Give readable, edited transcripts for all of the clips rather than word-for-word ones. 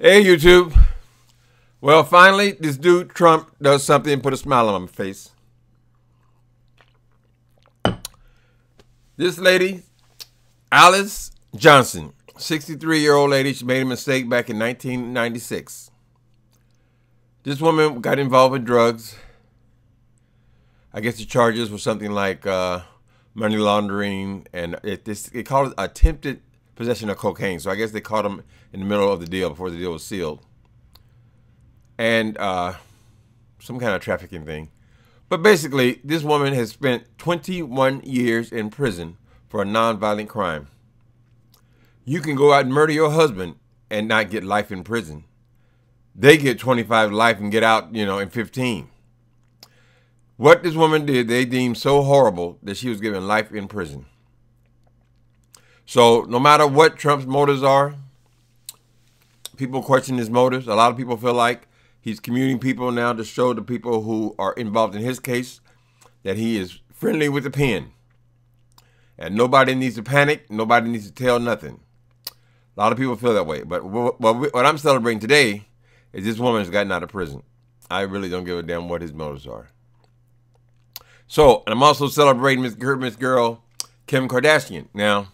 Hey, YouTube. Well, finally, this dude Trump does something and put a smile on my face. This lady, Alice Johnson, 63-year-old lady, she made a mistake back in 1996. This woman got involved with drugs. I guess the charges were something like money laundering, and it called it attempted possession of cocaine. So I guess they caught him in the middle of the deal before the deal was sealed. And some kind of trafficking thing. But basically, this woman has spent 21 years in prison for a nonviolent crime. You can go out and murder your husband and not get life in prison. They get 25 life and get out, in 15. What this woman did, they deemed so horrible that she was given life in prison. So no matter what Trump's motives are, people question his motives. A lot of people feel like he's commuting people now to show the people who are involved in his case that he is friendly with the pen. And nobody needs to panic. Nobody needs to tell nothing. A lot of people feel that way. But what I'm celebrating today is this woman has gotten out of prison. I really don't give a damn what his motives are. So, and I'm also celebrating Miss Girl Kim Kardashian. Now,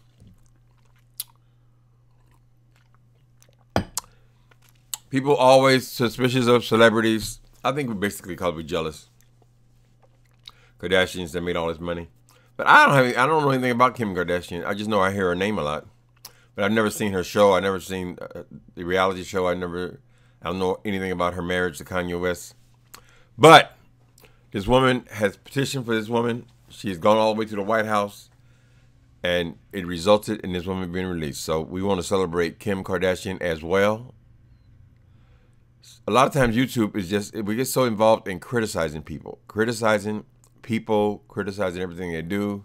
people always suspicious of celebrities. I think we're basically called we're jealous. Kardashians that made all this money. But I don't know anything about Kim Kardashian. I just know I hear her name a lot. But I've never seen her show. I've never seen the reality show. I don't know anything about her marriage to Kanye West. But this woman has petitioned for this woman. She's gone all the way to the White House. And it resulted in this woman being released. So we want to celebrate Kim Kardashian as well. A lot of times YouTube is just, we get so involved in criticizing people, criticizing everything they do.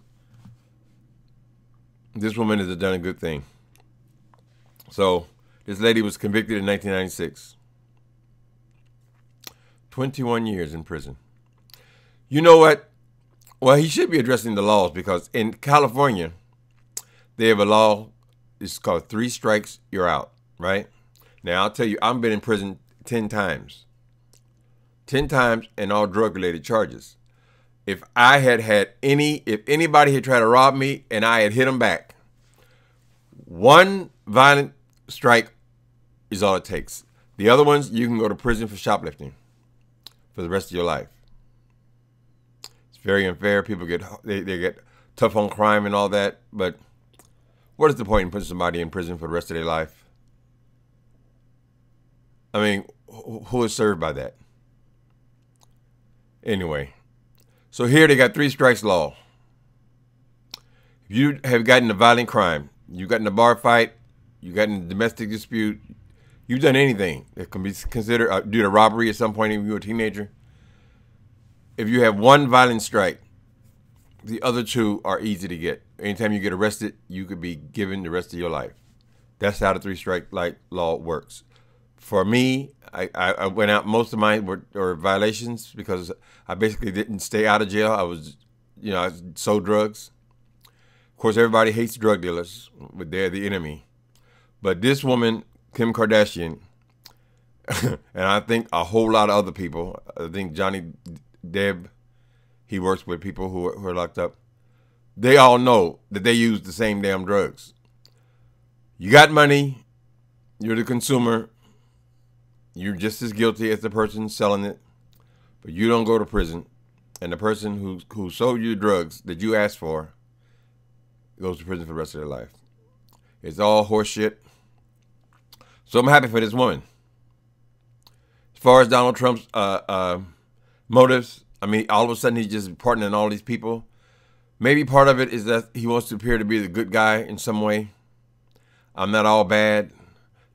This woman has done a good thing. So this lady was convicted in 1996. 21 years in prison. You know what? Well, he should be addressing the laws because in California, they have a law, it's called 3 strikes, you're out, right? Now, I'll tell you, I've been in prison 10 times. 10 times and all drug-related charges. If anybody had tried to rob me and I had hit them back, one violent strike is all it takes. The other ones, you can go to prison for shoplifting for the rest of your life. It's very unfair. People get tough on crime and all that, but what is the point in putting somebody in prison for the rest of their life? I mean, who is served by that? Anyway, so here they got 3 strikes law. If you have gotten a violent crime, you got in a bar fight, you got in a domestic dispute, you've done anything that can be considered due to robbery at some point when you were a teenager. If you have one violent strike, the other 2 are easy to get. Anytime you get arrested, you could be given the rest of your life. That's how the 3 strike law works. For me, I went out, most of mine were violations because I basically didn't stay out of jail. I sold drugs. Of course, everybody hates drug dealers, but they're the enemy. But this woman, Kim Kardashian, and I think a whole lot of other people, I think Johnny Depp, he works with people who are locked up. They all know that they use the same damn drugs. You got money, you're the consumer, you're just as guilty as the person selling it, but you don't go to prison. And the person who sold you the drugs that you asked for goes to prison for the rest of their life. It's all horse shit. So I'm happy for this woman. As far as Donald Trump's motives, I mean, all of a sudden he's just pardoning all these people. Maybe part of it is that he wants to appear to be the good guy in some way. I'm not all bad.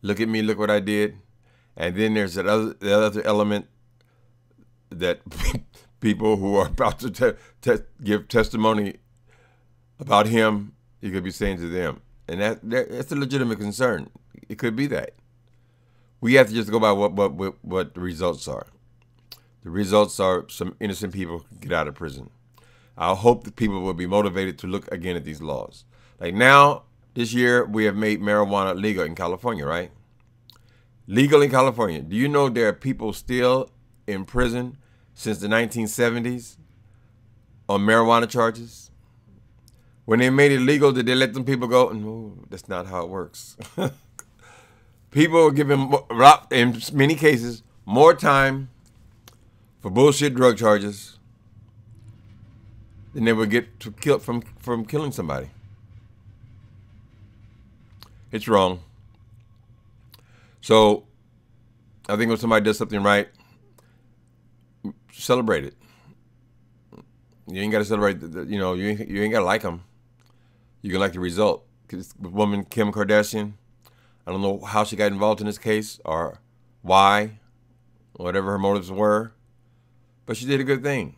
Look at me, look what I did. And then there's the other element that people who are about to give testimony about him, he could be saying to them. And that's a legitimate concern. It could be that. We have to just go by what the results are. The results are some innocent people get out of prison. I hope that people will be motivated to look again at these laws. Like now, this year, we have made marijuana legal in California, right? Legal in California. Do you know there are people still in prison since the 1970s on marijuana charges? When they made it legal, did they let them people go? No, that's not how it works. People are given, in many cases, more time for bullshit drug charges than they would get to kill from killing somebody. It's wrong. So I think when somebody does something right, celebrate it. You ain't got to celebrate, you ain't got to like them. You can like the result. Because the woman, Kim Kardashian, I don't know how she got involved in this case or why, whatever her motives were, but she did a good thing.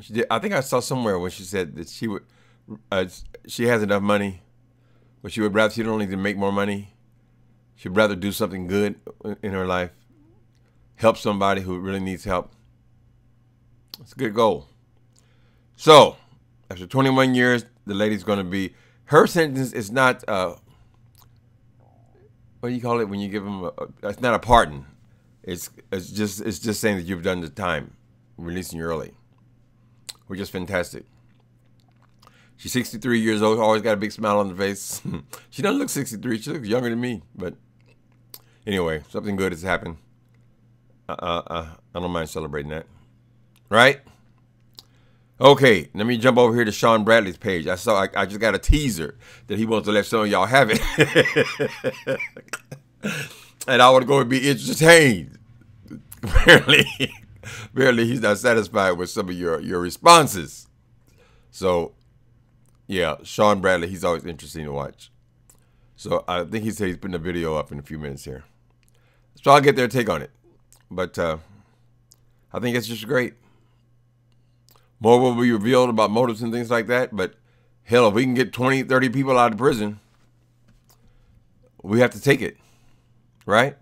She did. I think I saw somewhere when she said that she would, she has enough money, but she don't need to make more money. She'd rather do something good in her life, help somebody who really needs help. It's a good goal. So, after 21 years, the lady's going to be, her sentence is not, what do you call it when you give them, it's not a pardon. It's just saying that you've done the time, releasing you early, which is fantastic. She's 63 years old, always got a big smile on her face. She doesn't look 63, she looks younger than me, but anyway, something good has happened. I don't mind celebrating that. Right? Okay, let me jump over here to Sean Bradley's page. I just got a teaser that he wants to let some of y'all have it. And I want to go and be entertained. Apparently he's not satisfied with some of your responses. So, yeah, Sean Bradley, he's always interesting to watch. So I think he said he's putting a video up in a few minutes here. So I'll get their take on it. But I think it's just great. More will be revealed about motives and things like that. But hell, if we can get 20, 30 people out of prison, we have to take it. Right?